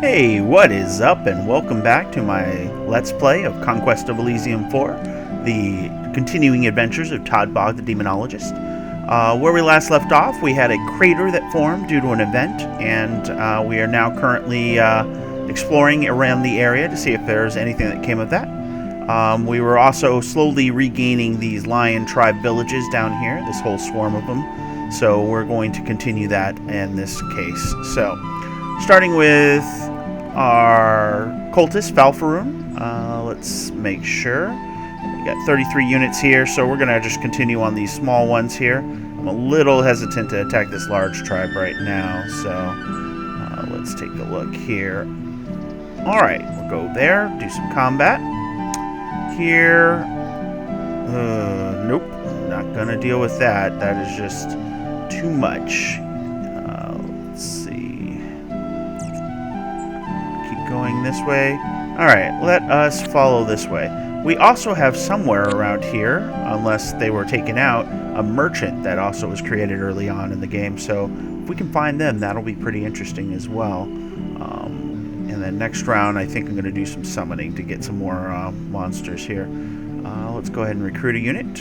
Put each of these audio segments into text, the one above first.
Hey, what is up, and welcome back to my Let's Play of Conquest of Elysium 4, the continuing adventures of Todd the Demonologist. Where we last left off, we had a crater that formed due to an event, and we are now currently exploring around the area to see if there's anything that came of that. We were also slowly regaining these lion tribe villages down here, this whole swarm of them, so we're going to continue that in this case. So, starting with our cultist, Falfaroon. Let's make sure. We got 33 units here, so we're going to just continue on these small ones here. I'm a little hesitant to attack this large tribe right now, so let's take a look here. Alright, we'll go there, do some combat. Here, nope, not going to deal with that. That is just too much. Let's see. Going this way. Alright, let us follow this way. We also have somewhere around here, unless they were taken out, a merchant that also was created early on in the game, so if we can find them, that'll be pretty interesting as well. And then next round, I think I'm going to do some summoning to get some more monsters here. Let's go ahead and recruit a unit.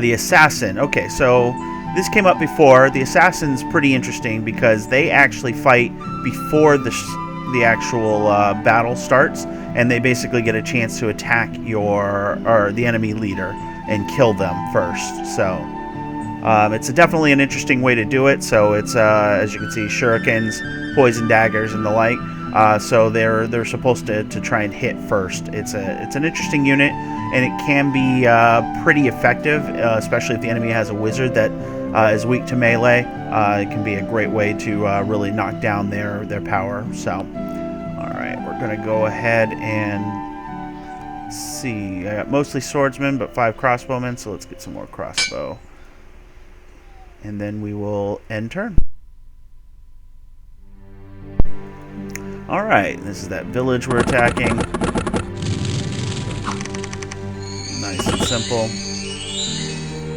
The assassin. Okay, so this came up before. The assassin's pretty interesting because they actually fight before the actual battle starts, and they basically get a chance to attack the enemy leader and kill them first. So it's definitely an interesting way to do it. So it's as you can see, shurikens, poison daggers, and the like. So they're supposed to try and hit first. It's an interesting unit, and it can be pretty effective, especially if the enemy has a wizard that is weak to melee. It can be a great way to really knock down their power. So, alright, we're going to go ahead and see. I got mostly swordsmen, but 5 crossbowmen, so let's get some more crossbow. And then we will end turn. Alright, this is that village we're attacking. Nice and simple.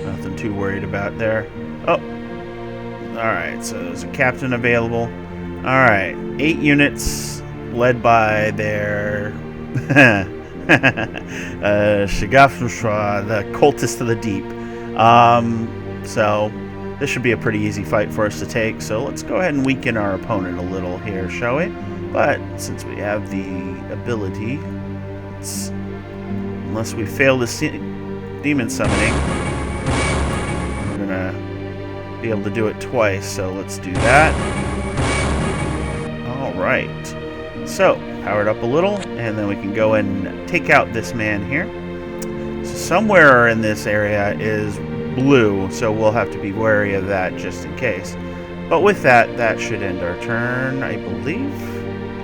Nothing too worried about there. Oh! Alright, so there's a captain available. Alright, 8 units led by their Shigafusha, the cultist of the deep. So this should be a pretty easy fight for us to take. So let's go ahead and weaken our opponent a little here, shall we? But since we have the ability, unless we fail the demon summoning, we're gonna be able to do it twice, so let's do that. Alright. So, powered up a little, and then we can go and take out this man here. So somewhere in this area is blue, so we'll have to be wary of that just in case. But with that, that should end our turn, I believe.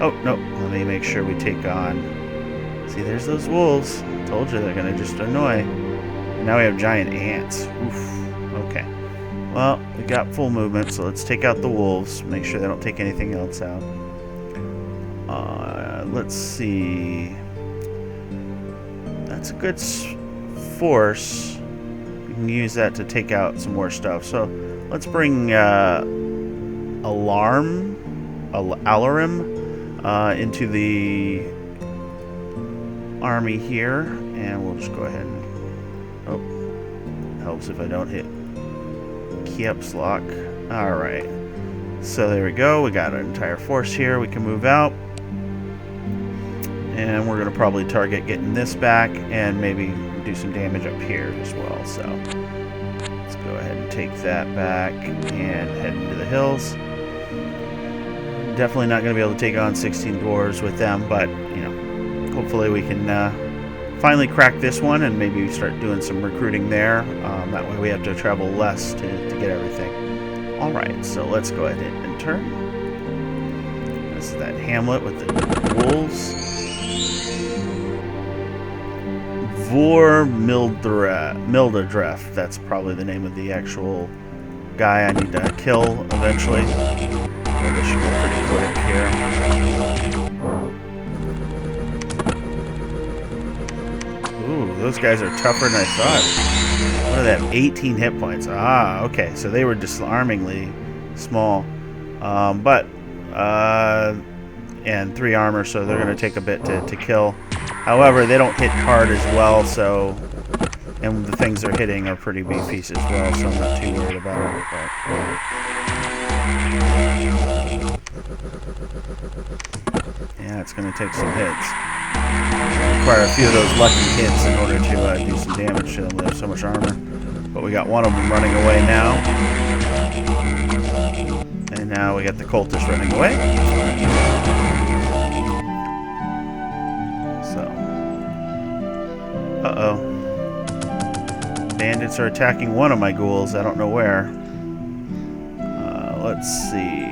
Oh, no, let me make sure we take on... See, there's those wolves. Told you they're going to just annoy. And now we have giant ants. Oof. Okay. Well, we got full movement, so let's take out the wolves. Make sure they don't take anything else out. Let's see. That's a good force. We can use that to take out some more stuff. So let's bring Alarim into the army here, and we'll just go ahead and... Oh, helps if I don't hit caps lock. Alright, so there we go. We got an entire force here. We can move out, and we're going to probably target getting this back and maybe do some damage up here as well. So let's go ahead and take that back and head into the hills. Definitely not going to be able to take on 16 dwarves with them, but you know, hopefully we can finally crack this one and maybe start doing some recruiting there. That way we have to travel less to get everything. Alright, so let's go ahead and turn. This is that hamlet with the wolves. Vor Mildredref, that's probably the name of the actual guy I need to kill eventually. This should go pretty quick here. Ooh, those guys are tougher than I thought. What do they have? 18 hit points. Ah, okay. So they were disarmingly small. But and 3 armor, so they're going to take a bit to kill. However, they don't hit hard as well, so... And the things they're hitting are pretty beefy as well, so I'm not too worried about it. But yeah, it's going to take some hits. Require a few of those lucky hits in order to do some damage to them. They have so much armor. But we got one of them running away now. And now we got the cultist running away. So. Uh-oh. Bandits are attacking one of my ghouls. I don't know where. Let's see.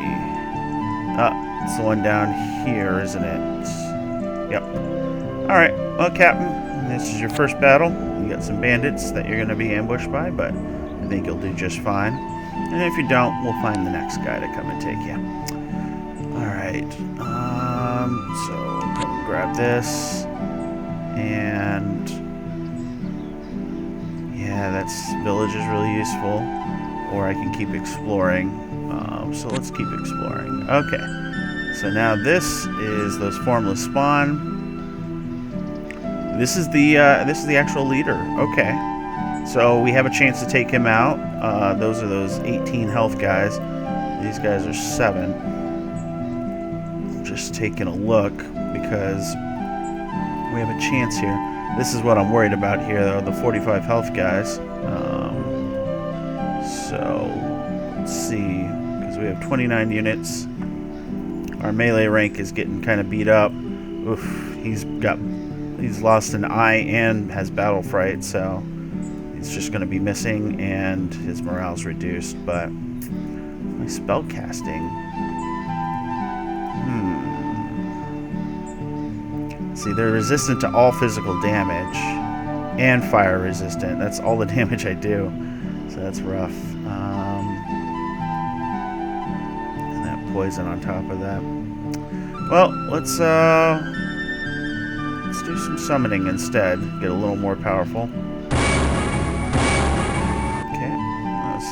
It's the one down here, isn't it? Yep. Alright. Well, Captain, this is your first battle. You got some bandits that you're going to be ambushed by, but I think you'll do just fine. And if you don't, we'll find the next guy to come and take you. Alright. So, come and grab this. And... yeah, that's village is really useful, or I can keep exploring. So let's keep exploring. Okay, so now this is those formless spawn. This is the actual leader. Okay, so we have a chance to take him out. Those are those 18 health guys. These guys are 7. I'm just taking a look because we have a chance here. This is what I'm worried about here, though, the 45 health guys. So, let's see, because we have 29 units. Our melee rank is getting kind of beat up. Oof, he's lost an eye and has battle fright, so he's just going to be missing, and his morale's reduced. But my spell casting. See, they're resistant to all physical damage and fire resistant. That's all the damage I do, so that's rough. And that poison on top of that. Well, let's do some summoning instead. Get a little more powerful. Okay, that's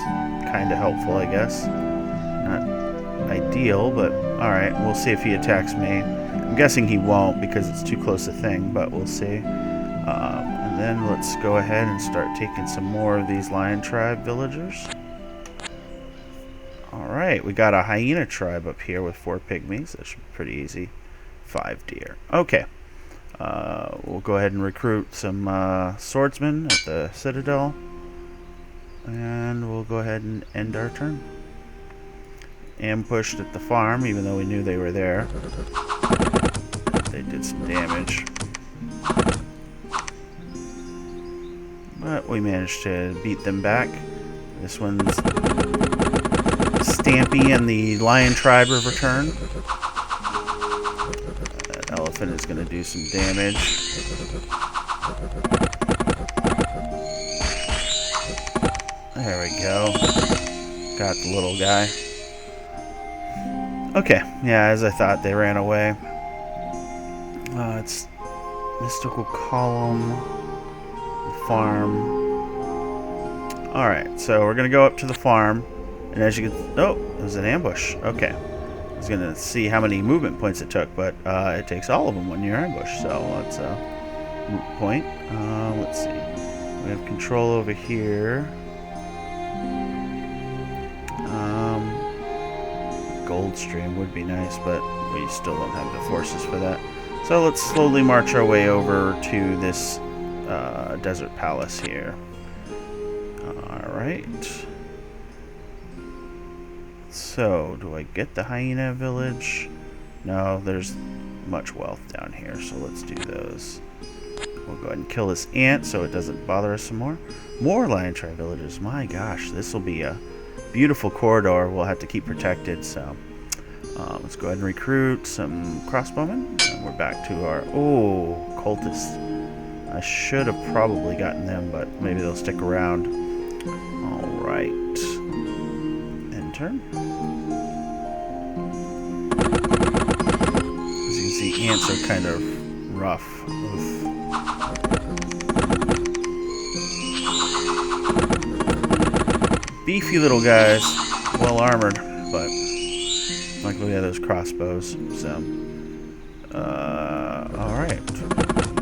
kind of helpful, I guess. Not ideal, but all right. We'll see if he attacks me. I'm guessing he won't because it's too close a thing, but we'll see. And then let's go ahead and start taking some more of these lion tribe villagers. Alright, we got a hyena tribe up here with 4 pygmies. That should be pretty easy. 5 deer. Okay. We'll go ahead and recruit some swordsmen at the citadel. And we'll go ahead and end our turn. Ambushed at the farm, even though we knew they were there. They did some damage. But we managed to beat them back. This one's Stampy and the Lion Tribe have returned. That elephant is going to do some damage. There we go. Got the little guy. Okay, yeah, as I thought, they ran away. It's Mystical Column, farm. Alright, so we're going to go up to the farm, and as you can... oh, it was an ambush. Okay. I was going to see how many movement points it took, but it takes all of them when you're ambushed, so that's a moot point. Let's see. We have control over here. Goldstream would be nice, but we still don't have the forces for that. So let's slowly march our way over to this desert palace here. Alright. So, do I get the hyena village? No, there's much wealth down here, so let's do those. We'll go ahead and kill this ant so it doesn't bother us some more. More lion tribe villages. My gosh, this will be a beautiful corridor we'll have to keep protected, so let's go ahead and recruit some crossbowmen, and we're back to our... oh, cultists. I should have probably gotten them, but maybe they'll stick around. Alright. End turn. As you can see, ants are kind of rough. Oof. Beefy little guys, well armored, but like I Oh yeah, those crossbows. So, all right.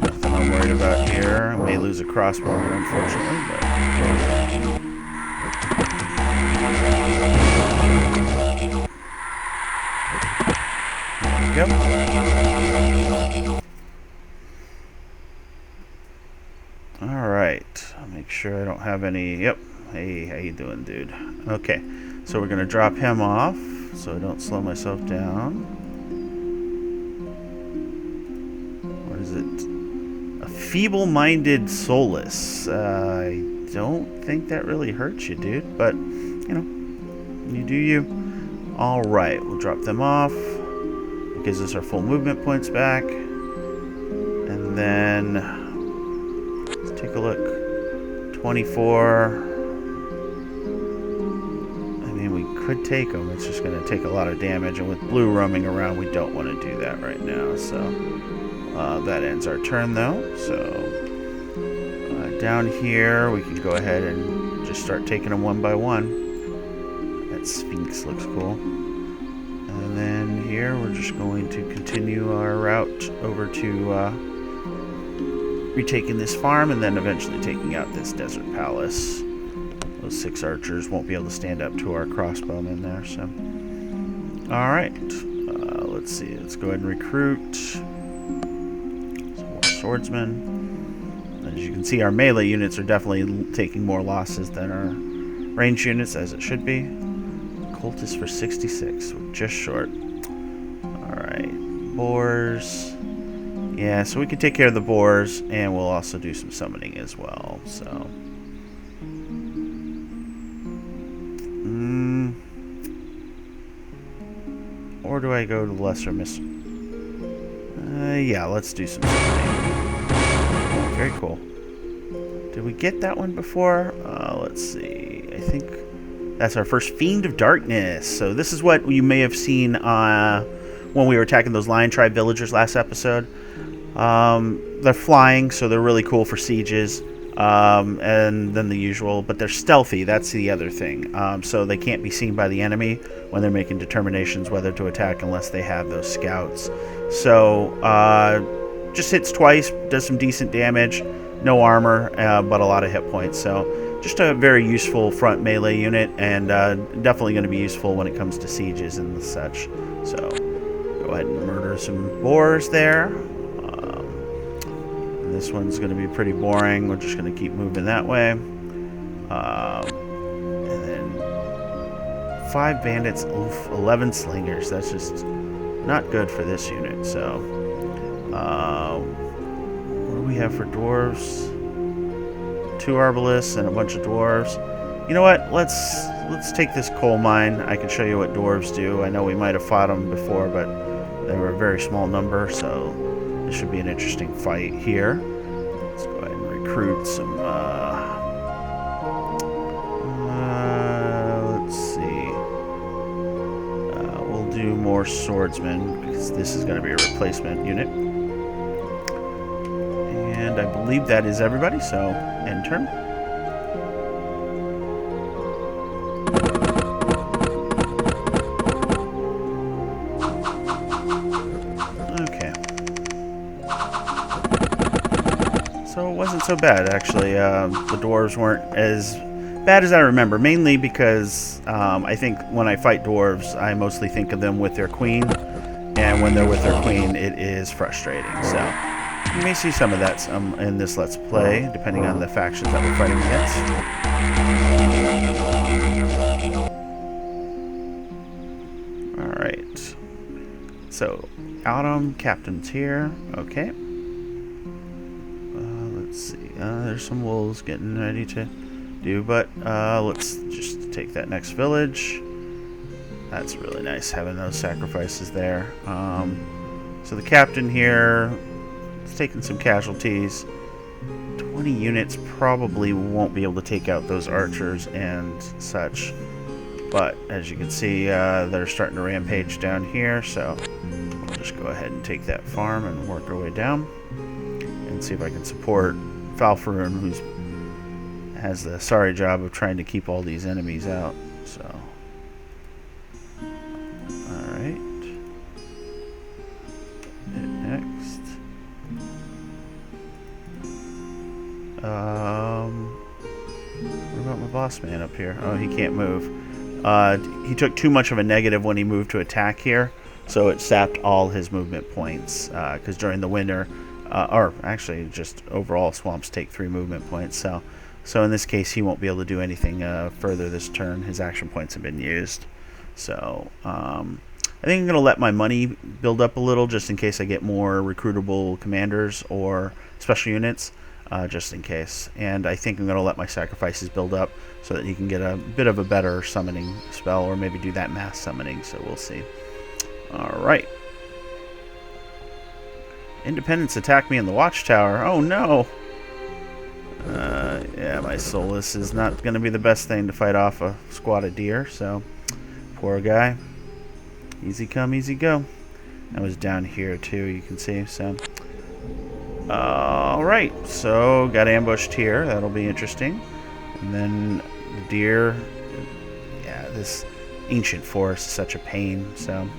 Nothing I'm worried about here. I may lose a crossbow here, unfortunately, but. There we go. All right. I'll make sure I don't have any. Yep. Hey, how you doing, dude? Okay. So we're gonna drop him off, so I don't slow myself down. What is it? A feeble-minded solace. I don't think that really hurts you, dude, but, you know, you do you. Alright, we'll drop them off. It gives us our full movement points back. And then, let's take a look. 24. I mean, we could take them. It's just going to take a lot of damage, and with blue roaming around, we don't want to do that right now, so... that ends our turn, though. So down here, we can go ahead and just start taking them one by one. That Sphinx looks cool. And then here, we're just going to continue our route over to retaking this farm, and then eventually taking out this desert palace. Those 6 archers won't be able to stand up to our crossbowmen there. So, all right. Let's see. Let's go ahead and recruit. Swordsman. As you can see, our melee units are definitely taking more losses than our range units, as it should be. Cultist for 66, we're just short. Alright, boars. Yeah, so we can take care of the boars, and we'll also do some summoning as well, so... Or do I go to lesser miss? Yeah, let's do some summoning. Very cool. Did we get that one before? Let's see. I think that's our first Fiend of Darkness. So this is what you may have seen when we were attacking those Lion Tribe villagers last episode. They're flying, so they're really cool for sieges. And then the usual, but they're stealthy. That's the other thing. So they can't be seen by the enemy when they're making determinations whether to attack unless they have those scouts. So just hits twice, does some decent damage, no armor, but a lot of hit points. So just a very useful front melee unit, and definitely going to be useful when it comes to sieges and such. So go ahead and murder some boars there. This one's going to be pretty boring. We're just going to keep moving that way. And then 5 bandits, 11 slingers. That's just not good for this unit. So, what do we have for dwarves? 2 arbalists and a bunch of dwarves. You know what? Let's take this coal mine. I can show you what dwarves do. I know we might have fought them before, but they were a very small number, so this should be an interesting fight here. Let's go ahead and recruit some. Let's see. We'll do more swordsmen because this is going to be a replacement unit. And I believe that is everybody, so end turn. Okay. So it wasn't so bad, actually. The dwarves weren't as bad as I remember, mainly because I think when I fight dwarves, I mostly think of them with their queen, and when they're with their queen, it is frustrating. So you may see some of that in this Let's Play, depending on the factions that we're fighting against. Alright. So, Autumn, Captain's here. Okay. Let's see. There's some wolves getting ready to do, but let's just take that next village. That's really nice, having those sacrifices there. So the captain here... taking some casualties. 20 units probably won't be able to take out those archers and such, but as you can see, they're starting to rampage down here, so we'll just go ahead and take that farm and work our way down and see if I can support Falfaroon, who has the sorry job of trying to keep all these enemies out. So alright, boss man up here? Oh, he can't move. He took too much of a negative when he moved to attack here, so it sapped all his movement points. Because during the winter, or actually just overall, swamps take 3 movement points. So in this case, he won't be able to do anything further this turn. His action points have been used. So I think I'm going to let my money build up a little just in case I get more recruitable commanders or special units. Just in case. And I think I'm going to let my sacrifices build up so that he can get a bit of a better summoning spell, or maybe do that mass summoning, so we'll see. Alright. Independents attack me in the watchtower. Oh no! Yeah, my Solus is not going to be the best thing to fight off a squad of deer, so poor guy. Easy come, easy go. I was down here too, you can see, so... Alright, so got ambushed here. That'll be interesting. And then the deer. Yeah, this ancient forest is such a pain, so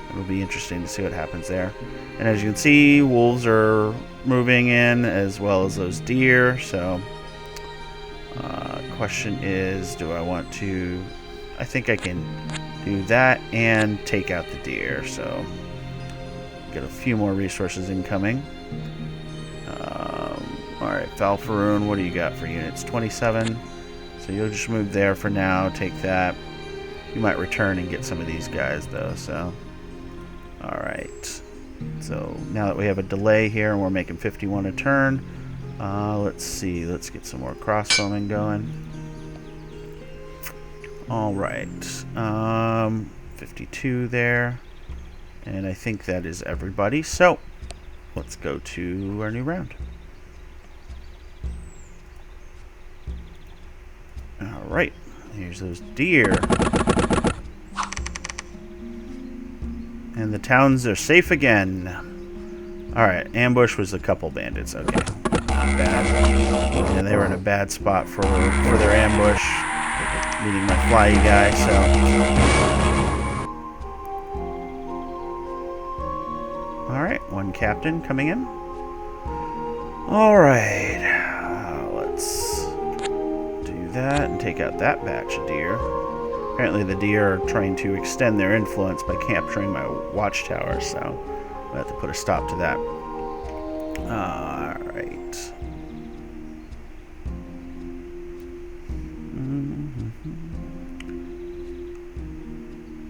it'll be interesting to see what happens there. And as you can see, wolves are moving in as well as those deer, so question is, do I want to... I think I can do that and take out the deer, so get a few more resources incoming. Alright, Falfaroon, what do you got for units? 27. So you'll just move there for now, take that. You might return and get some of these guys, though, so... Alright. So, now that we have a delay here, and we're making 51 a turn, let's see, let's get some more crossbowmen going. Alright. 52 there. And I think that is everybody, so... let's go to our new round. Alright, here's those deer. And the towns are safe again. Alright, ambush was a couple bandits, okay. Not bad. Yeah, they were in a bad spot for their ambush. Meeting my flyy guy, so... Alright, one captain coming in. Alright, let's do that and take out that batch of deer. Apparently the deer are trying to extend their influence by capturing my watchtower, so I'll have to put a stop to that. Alright.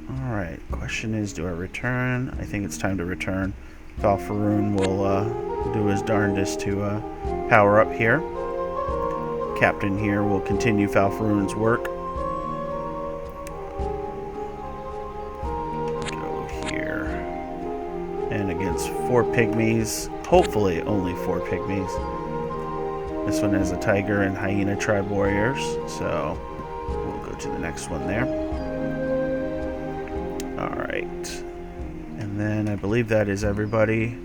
Alright, question is, do I return? I think it's time to return. Falfaroon will do his darndest to power up here. Captain here will continue Falfaroon's work. Go here. And against 4 pygmies, hopefully only 4 pygmies. This one has a tiger and hyena tribe warriors, so we'll go to the next one there. Alright. And then I believe that is everybody.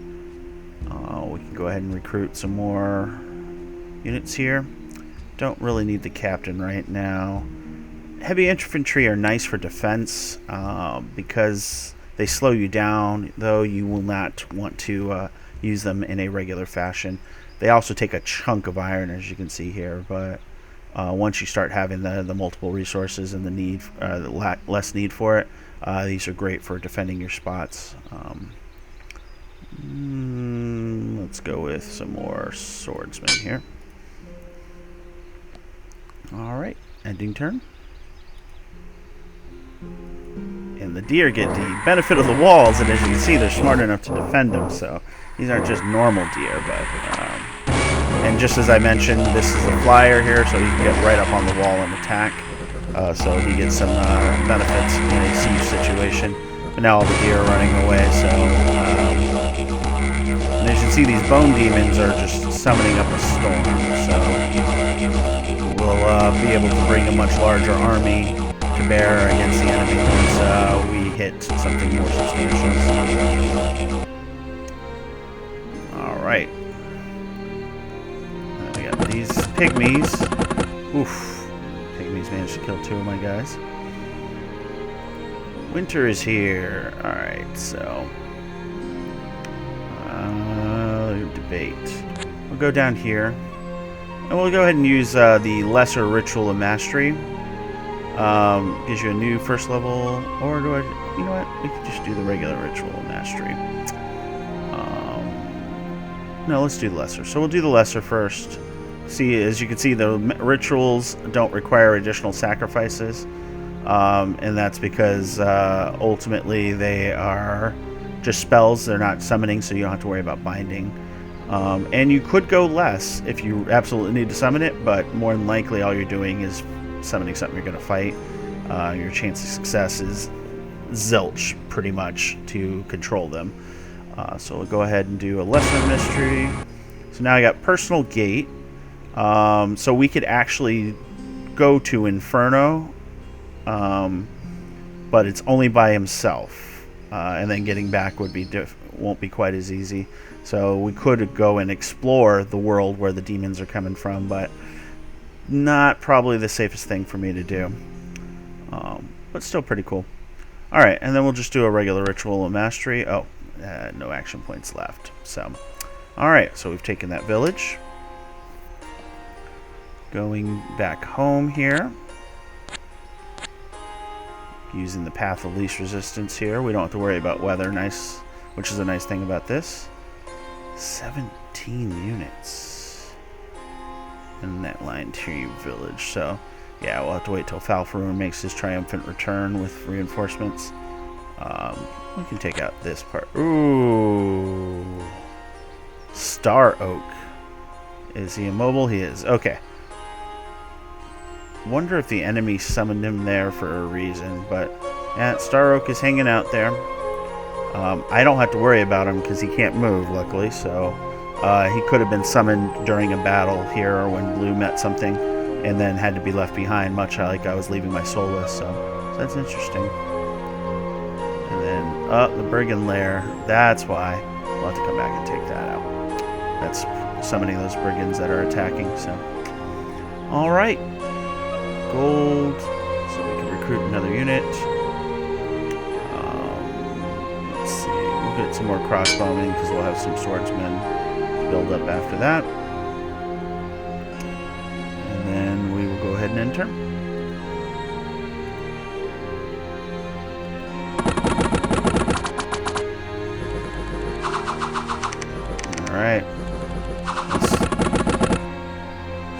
We can go ahead and recruit some more units here. Don't really need the captain right now. Heavy infantry are nice for defense because they slow you down, though you will not want to use them in a regular fashion. They also take a chunk of iron, as you can see here, but once you start having the multiple resources and the need, less need for it, these are great for defending your spots. Let's go with some more swordsmen here. Alright, ending turn. And the deer get the benefit of the walls, and as you can see, they're smart enough to defend them, so these aren't just normal deer, but... and just as I mentioned, this is a flyer here, so he can get right up on the wall and attack. So he gets some benefits in a siege situation. But now all the deer are running away, so... and as you can see, these bone demons are just summoning up a storm, so... we'll be able to bring a much larger army to bear against the enemy once we hit something more substantial. Alright. We got these pygmies. Oof. Pygmies managed to kill 2 of my guys. Winter is here. Alright, so... debate. We'll go down here. And we'll go ahead and use the Lesser Ritual of Mastery. Gives you a new first level, or do I... You know what? We could just do the regular Ritual of Mastery. No, let's do the Lesser. So we'll do the Lesser first. See, as you can see, the rituals don't require additional sacrifices. And that's because ultimately they are just spells. They're not summoning, so you don't have to worry about binding. And you could go less if you absolutely need to summon it, but more than likely all you're doing is summoning something you're going to fight. Your chance of success is zilch, pretty much, to control them. So we'll go ahead and do a Lesser Mystery. So now I got Personal Gate. So we could actually go to Inferno, but it's only by himself, and then getting back would be won't be quite as easy. So we could go and explore the world where the demons are coming from, but not probably the safest thing for me to do. But still pretty cool. All right, and then we'll just do a regular Ritual of Mastery. Oh, no action points left. So, all right, so we've taken that village. Going back home here. Using the path of least resistance here. We don't have to worry about weather, nice, which is a nice thing about this. 17 units in that line to village. So, yeah, we'll have to wait till Falfaroon makes his triumphant return with reinforcements. We can take out this part. Ooh. Star Oak. Is he immobile? He is. Okay. Wonder if the enemy summoned him there for a reason, but yeah, Star Oak is hanging out there. I don't have to worry about him because he can't move, luckily, so he could have been summoned during a battle here or when Blue met something and then had to be left behind, much like I was leaving my soulless, so that's interesting. And then, the Brigand Lair, that's why. We'll have to come back and take that out. That's summoning those brigands that are attacking, so. Alright. Gold, so we can recruit another unit. Let's see, we'll get some more crossbowmen because we'll have some swordsmen to build up after that. And then we will go ahead and enter. Alright.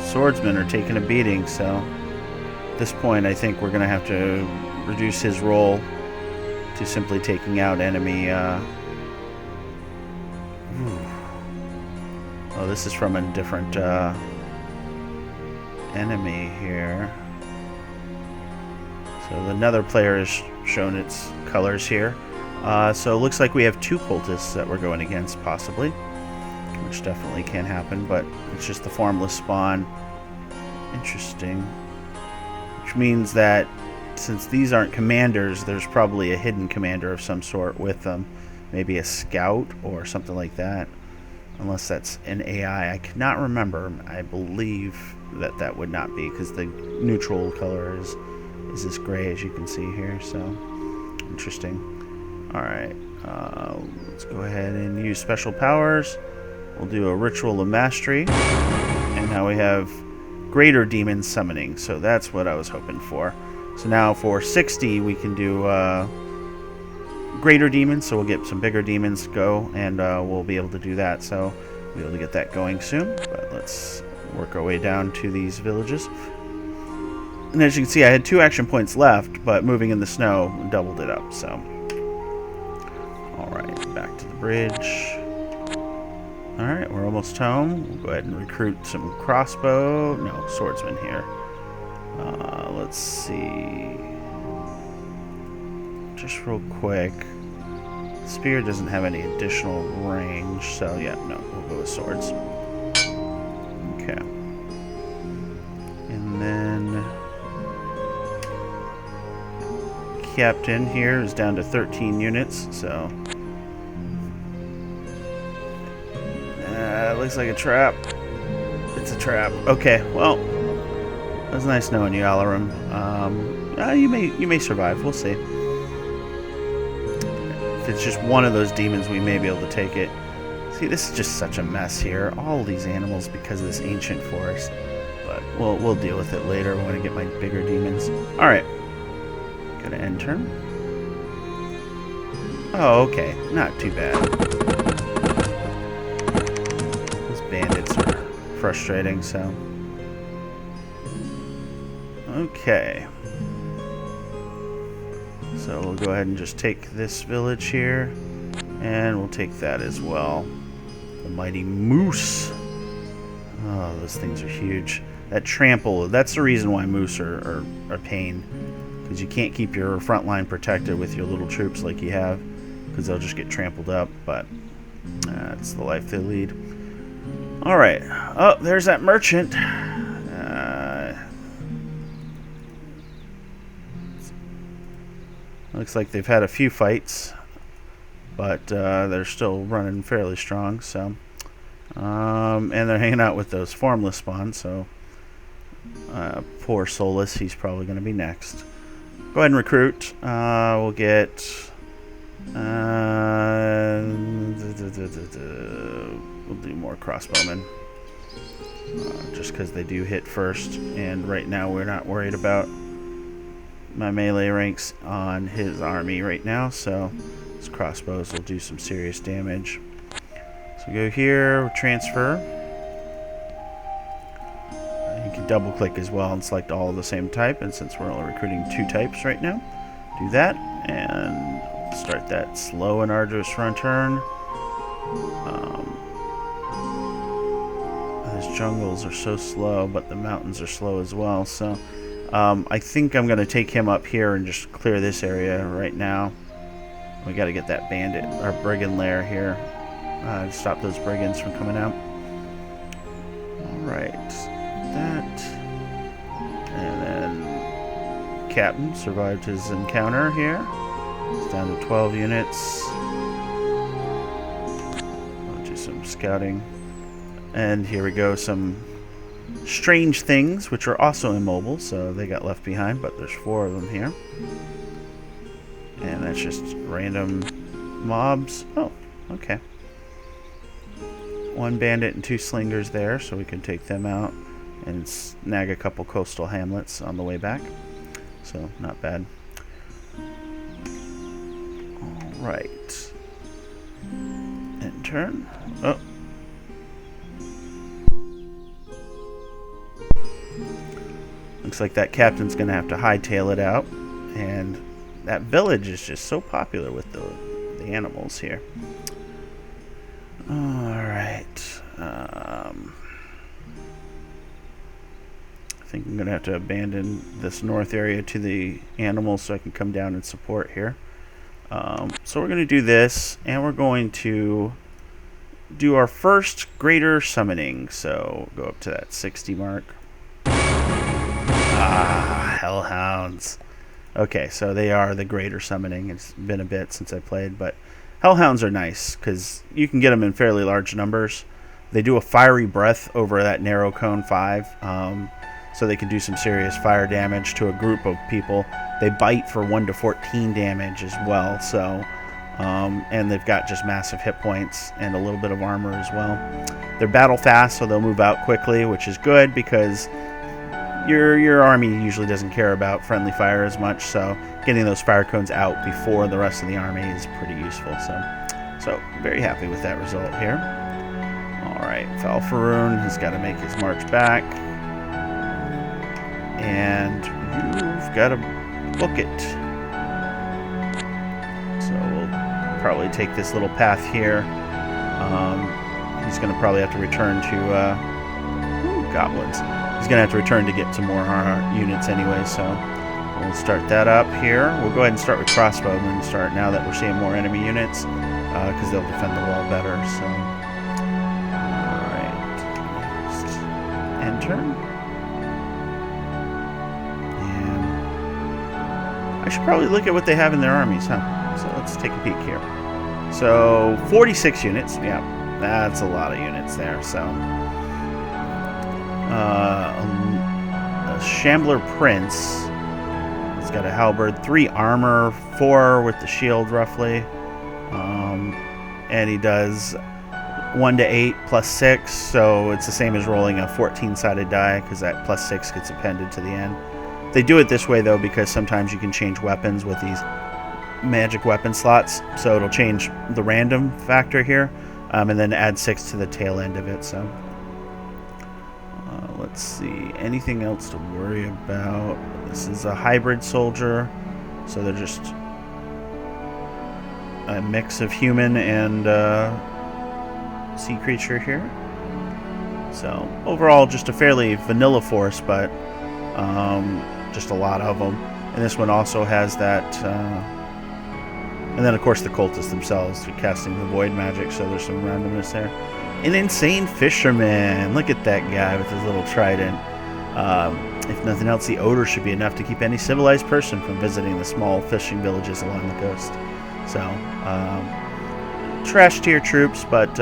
Swordsmen are taking a beating, so at this point I think we're going to have to reduce his role to simply taking out enemy. Oh, this is from a different enemy here. So the Nether player has shown its colors here. So it looks like we have two cultists that we're going against, possibly, which definitely can happen, but it's just the formless spawn. Interesting. Which means that since these aren't commanders, there's probably a hidden commander of some sort with them. Maybe a scout or something like that. Unless that's an AI. I cannot remember. I believe that that would not be, because the neutral color is this gray, as you can see here. So, interesting. Alright. Let's go ahead and use special powers. We'll do a Ritual of Mastery. And now we have Greater Demon Summoning, so that's what I was hoping for. So now for 60 we can do Greater Demons, so we'll get some bigger demons to go, and we'll be able to do that, so we'll be able to get that going soon. But let's work our way down to these villages. And as you can see, I had 2 action points left, but moving in the snow doubled it up, so. Alright, back to the bridge. Alright, we're almost home. We'll go ahead and recruit some crossbow. No, swordsman here. Let's see. Just real quick. Spear doesn't have any additional range, so yeah, no, we'll go with swords. Okay. And then Captain here is down to 13 units, so looks like a trap. It's a trap. Okay, well, it was nice knowing you, Alarum. You may survive. We'll see. If it's just one of those demons, we may be able to take it. See, this is just such a mess here. All these animals because of this ancient forest. But we'll deal with it later when I get my bigger demons. Alright. Gonna end turn. Oh, okay. Not too bad. These bandits are frustrating, so... Okay. So we'll go ahead and just take this village here. And we'll take that as well. The mighty moose. Oh, those things are huge. That trample, that's the reason why moose are a pain. Because you can't keep your front line protected with your little troops like you have. Because they'll just get trampled up. But that's the life they lead. Alright. Oh, there's that merchant. Looks like they've had a few fights. But they're still running fairly strong, so... and they're hanging out with those formless spawns, so... poor Solus, he's probably going to be next. Go ahead and recruit. We'll get... we'll do more crossbowmen. Just because they do hit first, and right now we're not worried about my melee ranks on his army right now, so... His crossbows will do some serious damage. So go here, transfer. You can double click as well and select all of the same type, and since we're only recruiting 2 types right now, do that and start that slow and arduous run turn. These jungles are so slow, but the mountains are slow as well, so I think I'm going to take him up here and just clear this area right now. We got to get that bandit, or brigand lair here, to stop those brigands from coming out. Alright, that. And then Captain survived his encounter here. It's down to 12 units. I'll do some scouting. And here we go, some strange things, which are also immobile, so they got left behind, but there's 4 of them here. And that's just random mobs. Oh, okay. 1 bandit and 2 slingers there, so we can take them out and snag a couple coastal hamlets on the way back. So, not bad. Alright. End turn. Oh. Looks like that captain's going to have to hightail it out. And... that village is just so popular with the animals here. Alright. I think I'm going to have to abandon this north area to the animals so I can come down and support here. So we're going to do this, and we're going to do our first greater summoning. So go up to that 60 mark. Ah, hellhounds. Okay, so they are the greater summoning. It's been a bit since I played, but hellhounds are nice because you can get them in fairly large numbers. They do a fiery breath over that narrow cone 5, so they can do some serious fire damage to a group of people. They bite for 1 to 14 damage as well, so and they've got just massive hit points and a little bit of armor as well. They're battle fast, so they'll move out quickly, which is good because your army usually doesn't care about friendly fire as much, so getting those fire cones out before the rest of the army is pretty useful. So very happy with that result here. Alright, Falfaroon has got to make his march back. And you've got to book it. So we'll probably take this little path here. He's going to probably have to return to goblins. He's going to have to return to get some more units anyway, so we'll start that up here. We'll go ahead and start with crossbowmen and start now that we're seeing more enemy units, because they'll defend the wall better. So, alright, next, end turn. And I should probably look at what they have in their armies, huh? So let's take a peek here. So 46 units, yeah, that's a lot of units there. So. A Shambler Prince. He's got a halberd, 3 armor, 4 with the shield roughly. And he does 1 to 8 plus 6, so it's the same as rolling a 14-sided die, because that plus 6 gets appended to the end. They do it this way, though, because sometimes you can change weapons with these magic weapon slots, so it'll change the random factor here, and then add 6 to the tail end of it. So let's see, anything else to worry about? This is a hybrid soldier, so they're just a mix of human and sea creature here. So overall, just a fairly vanilla force, but just a lot of them. And this one also has that, and then of course the cultists themselves casting the void magic, so there's some randomness there. An insane fisherman. Look at that guy with his little trident. If nothing else, the odor should be enough to keep any civilized person from visiting the small fishing villages along the coast. So, trash tier troops, but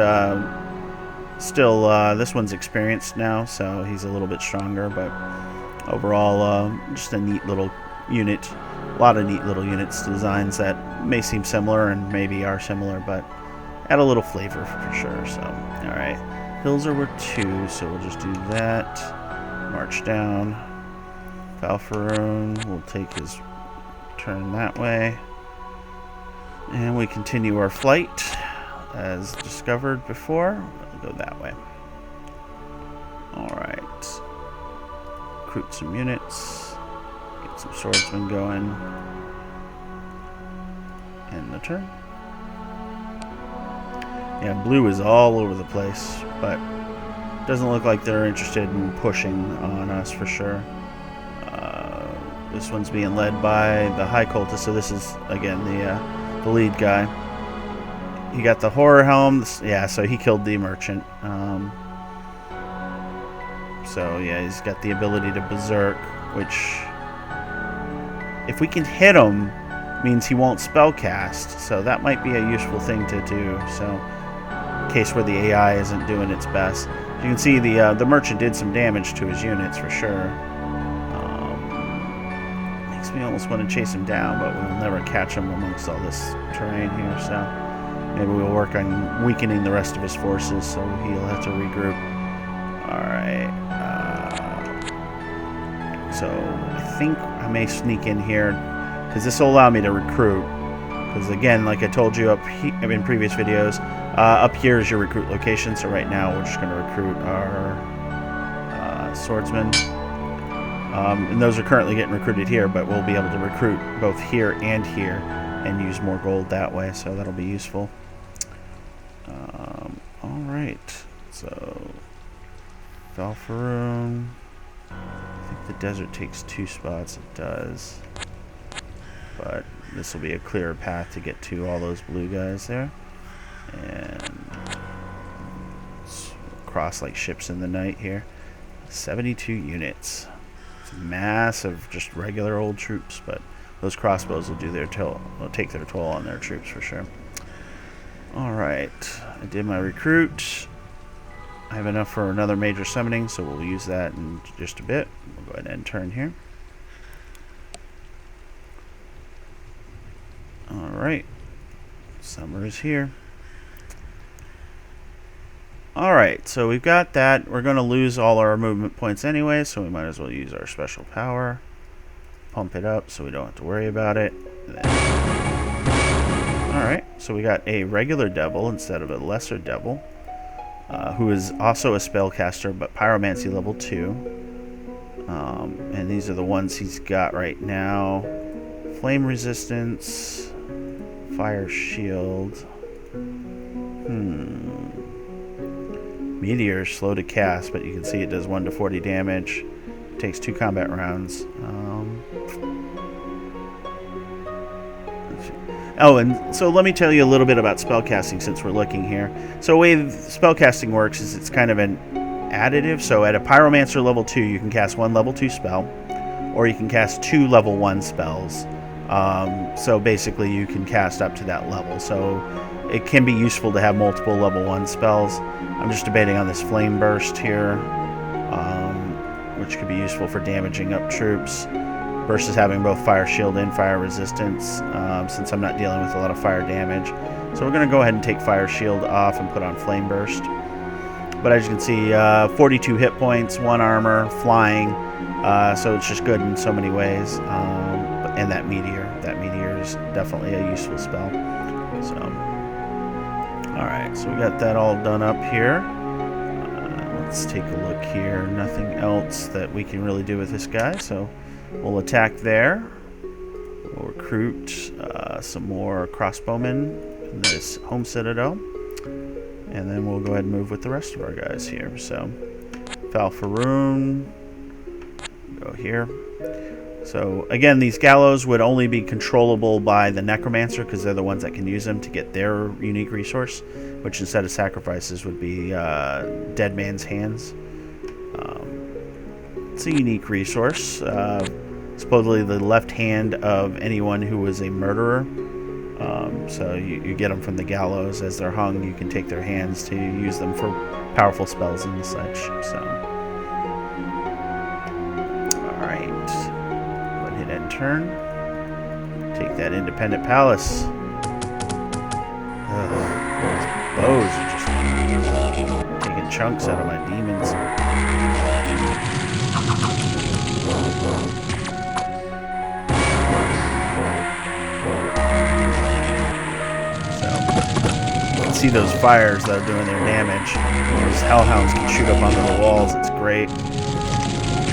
still, this one's experienced now, so he's a little bit stronger. But overall, just a neat little unit. A lot of neat little units, designs that may seem similar and maybe are similar, but add a little flavor for sure. So, all right, hills are worth 2, so we'll just do that. March down. Valfaroon will take his turn that way. And we continue our flight as discovered before. We'll go that way. Alright. Recruit some units. Get some swordsmen going. End the turn. Yeah, blue is all over the place, but doesn't look like they're interested in pushing on us for sure. This one's being led by the High Cultist, so this is, again, the lead guy. He got the horror helm. Yeah, so he killed the merchant. So, yeah, he's got the ability to berserk, which, if we can hit him, means he won't spellcast. So that might be a useful thing to do. So, in case where the AI isn't doing its best. You can see the merchant did some damage to his units for sure. Makes me almost want to chase him down, but we'll never catch him amongst all this terrain here. So maybe we'll work on weakening the rest of his forces, so he'll have to regroup. All right. So I think I may sneak in here because this will allow me to recruit. Because again, like I told you in previous videos, up here is your recruit location. So right now we're just going to recruit our swordsmen. And those are currently getting recruited here, but we'll be able to recruit both here and here and use more gold that way, so that'll be useful. Alright, so Valfaroon. I think the desert takes 2 spots. It does. But this will be a clearer path to get to all those blue guys there. And cross like ships in the night here. 72 units. Massive, just regular old troops, but those crossbows will do their toll. Will take their toll on their troops for sure. All right, I did my recruit. I have enough for another major summoning, so we'll use that in just a bit. We'll go ahead and turn here. All right, summer is here. Alright, so we've got that. We're going to lose all our movement points anyway, so we might as well use our special power. Pump it up so we don't have to worry about it. Alright, so we got a regular devil instead of a lesser devil, who is also a spellcaster, but pyromancy level 2. And these are the ones he's got right now. Flame resistance, fire shield. Meteor is slow to cast, but you can see it does 1 to 40 damage. Takes 2 combat rounds. Oh, and so let me tell you a little bit about spellcasting since we're looking here. So the way spellcasting works is it's kind of an additive. So at a pyromancer level 2, you can cast 1 level 2 spell, or you can cast 2 level 1 spells. So basically you can cast up to that level. So it can be useful to have multiple level 1 spells. I'm just debating on this flame burst here, which could be useful for damaging up troops versus having both fire shield and fire resistance, since I'm not dealing with a lot of fire damage. So we're going to go ahead and take Fire Shield off and put on Flame Burst. But as you can see, 42 hit points, 1 armor, flying. So it's just good in so many ways. And that Meteor is definitely a useful spell. So, alright, so we got that all done up here. Let's take a look here. Nothing else that we can really do with this guy, so we'll attack there. We'll recruit some more crossbowmen in this home citadel. And then we'll go ahead and move with the rest of our guys here. So, Falfaroon, go here. So, again, these gallows would only be controllable by the Necromancer because they're the ones that can use them to get their unique resource, which instead of sacrifices would be Dead Man's Hands. It's a unique resource. Supposedly the left hand of anyone who was a murderer. So you get them from the gallows as they're hung. You can take their hands to use them for powerful spells and such. So, all right, go ahead and hit end turn. Take that Independent Palace. Those bows are just taking chunks out of my demons. See those fires that are doing their damage. Those hellhounds can shoot up onto the walls. It's great.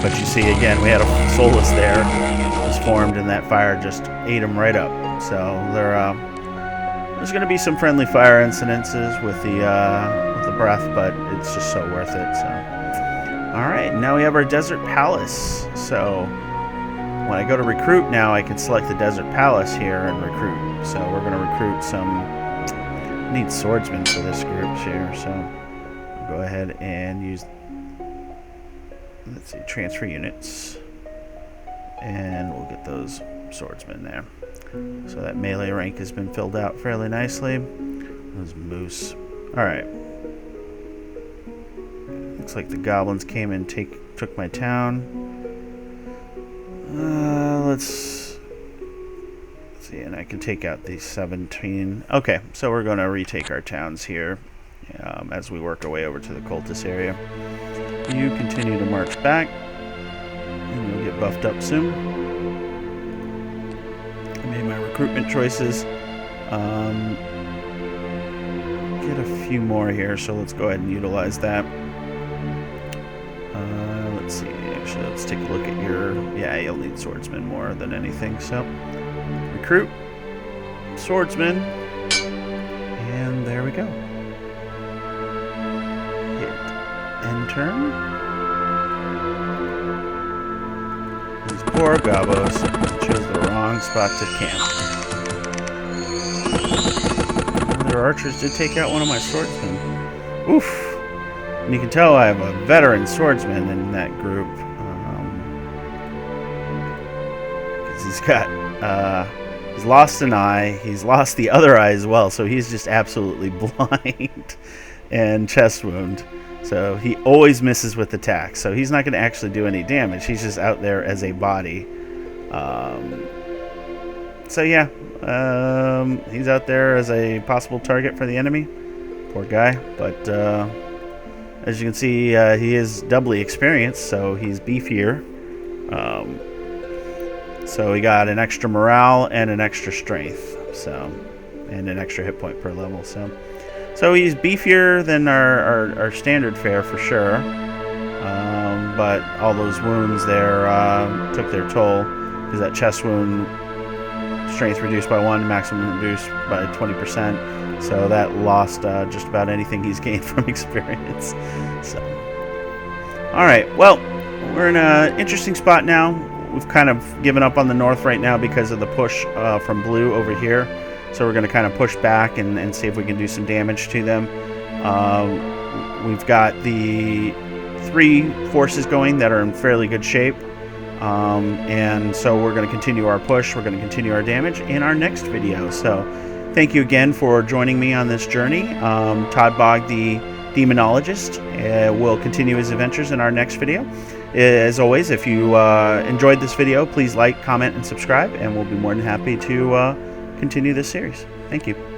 But you see, again, we had a Solus there that was formed, and that fire just ate them right up. So there's going to be some friendly fire incidences with the breath, but it's just so worth it. So, all right, now we have our Desert Palace. So when I go to recruit now, I can select the Desert Palace here and recruit. So we're going to recruit some. I need swordsmen for this group here, so we'll go ahead and use, let's see, transfer units, and we'll get those swordsmen there. So that melee rank has been filled out fairly nicely. Those moose. Alright. Looks like the goblins came and took my town. Let's see, and I can take out these 17. Okay, so we're going to retake our towns here as we work our way over to the cultist area. You continue to march back, and you'll get buffed up soon. I made my recruitment choices. Get a few more here, so let's go ahead and utilize that. Let's see, actually, let's take a look at your... Yeah, you'll need swordsmen more than anything, so... Recruit, swordsman, and there we go. Hit end turn. These poor gobos chose the wrong spot to camp. Their archers did take out one of my swordsmen. Oof! And you can tell I have a veteran swordsman in that group. Because he's got... He's lost an eye. He's lost the other eye as well, so he's just absolutely blind and chest wound. So he always misses with attacks. So he's not going to actually do any damage. He's just out there as a body. So yeah, he's out there as a possible target for the enemy. Poor guy. But as you can see, he is doubly experienced, so he's beefier. So we got an extra morale and an extra strength, so, and an extra hit point per level. So he's beefier than our standard fare for sure. But all those wounds there took their toll, because that chest wound, strength reduced by 1, maximum reduced by 20%. So that lost just about anything he's gained from experience. So, all right, well, we're in an interesting spot now. We've kind of given up on the north right now because of the push from blue over here. So we're going to kind of push back and see if we can do some damage to them. We've got the 3 forces going that are in fairly good shape. And so we're going to continue our push. We're going to continue our damage in our next video. So thank you again for joining me on this journey. Todd Bogg, the Demonologist, will continue his adventures in our next video. As always, if you enjoyed this video, please like, comment, and subscribe, and we'll be more than happy to continue this series. Thank you.